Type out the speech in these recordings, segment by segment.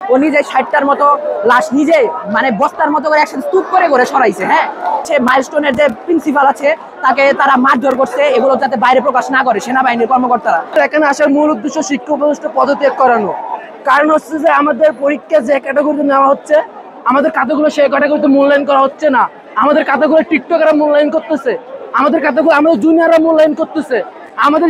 ও নিজে 60টার মতো লাশ নিজে মানে বস্তার মতো করে একসাথে স্তূপ করে করে সরাইছে। হ্যাঁ, সে মাইলস্টোনের যে প্রিন্সিপাল আছে তাকে তারা মারধর করছে, এগুলো যাতে বাইরে প্রকাশ না করে সেনাবাহিনীর কর্মকর্তারা। এখানে আসার মূল উদ্দেশ্য শিক্ষা উপদেষ্টা পদত্যাগ করানো। কারণ হচ্ছে যে আমাদের পরীক্ষা যে ক্যাটাগরিতে নেওয়া হচ্ছে, আমাদের খাতাগুলো সেই ক্যাটাগরিতে মূল্যায়ন করা হচ্ছে না। আমাদের খাতাগুলো টিকটকাররা মূল্যায়ন করতেছে, আমাদের খাতাগুলো আমাদের জুনিয়ররা মূল্যায়ন করতেছে। আমাদের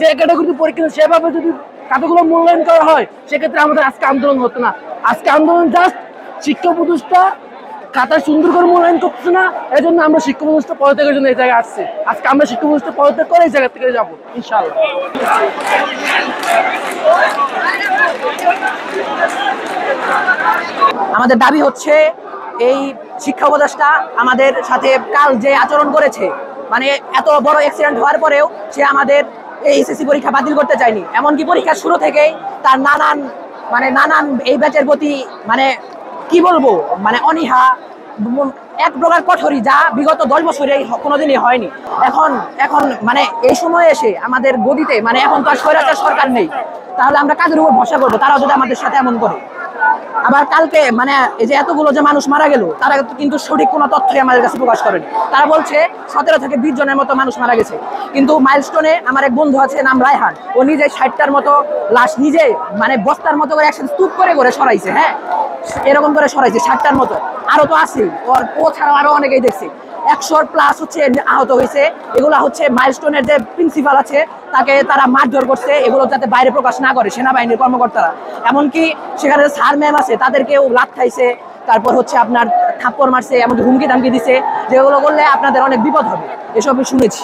যে ক্যাটাগরিতে পরীক্ষা সেভাবে যদি খাতাগুলো মূল্যায়ন করা হয় সেক্ষেত্রে আমাদের আজকে আন্দোলন হতো না। আজকে আন্দোলন জাস্ট শিক্ষা উপদেষ্টা খাতা সুন্দর করে মূল্যায়ন করতেছে না, এই জন্য আমরা শিক্ষা উপদেষ্টা পদত্যাগের জন্য এই জায়গায় আসছি। আজকে আমরা শিক্ষা উপদেষ্টা পদত্যাগ করে এই জায়গা থেকে যাবো ইনশাআল্লাহ। আমাদের দাবি হচ্ছে এই শিক্ষা উপদেষ্টা আমাদের সাথে কাল যে আচরণ করেছে, মানে এত বড় অ্যাক্সিডেন্ট হওয়ার পরেও সে আমাদের এই এসএসসি পরীক্ষা বাতিল করতে চায়নি। এমনকি পরীক্ষার শুরু থেকেই তার নানান এই ব্যাচের প্রতি মানে কি বলবো মানে অনীহা, এক প্রকার কঠোরই, যা বিগত 10 বছরে কোনোদিনই হয়নি। এখন মানে এই সময় এসে আমাদের গদিতে মানে এখন তো আর স্বৈরাচার সরকার নেই, তাহলে আমরা কাদের উপর ভরসা করবো তারাও যদি আমাদের সাথে এমন করে। আবার কালকে মানে এই যে এতগুলো যে মানুষ মারা গেল তারা কিন্তু সঠিক কোনো তথ্যই আমাদের কাছে প্রকাশ করেনি। তারা বলছে 17 থেকে 20 জনের মতো মানুষ মারা গেছে, কিন্তু মাইলস্টোনে আমার এক বন্ধু আছে নাম রায়হান, ও নিজে 60টার মতো লাশ নিজে মানে বস্তার মতো করে একসাথে স্তূপ করে করে সরাইছে। হ্যাঁ, এরকম করে সরাইছে 60টার মতো, আরো তো আছে, ও ছাড়াও আরো অনেকেই দেখছি 100+ হচ্ছে আহত হয়েছে। এগুলা হচ্ছে মাইলস্টোনের যে প্রিন্সিপাল আছে তাকে তারা মারধর করছে, এগুলো যাতে বাইরে প্রকাশ না করে সেনাবাহিনীর কর্মকর্তারা। এমনকি সেখানে স্যার ম্যাম আছে তাদেরকেও লাত খাইছে, তারপর হচ্ছে আপনার থাপ্পড় মারছে, এমনকি হুমকি ধামকি দিছে, যেগুলো করলে আপনাদের অনেক বিপদ হবে, এসব শুনেছি।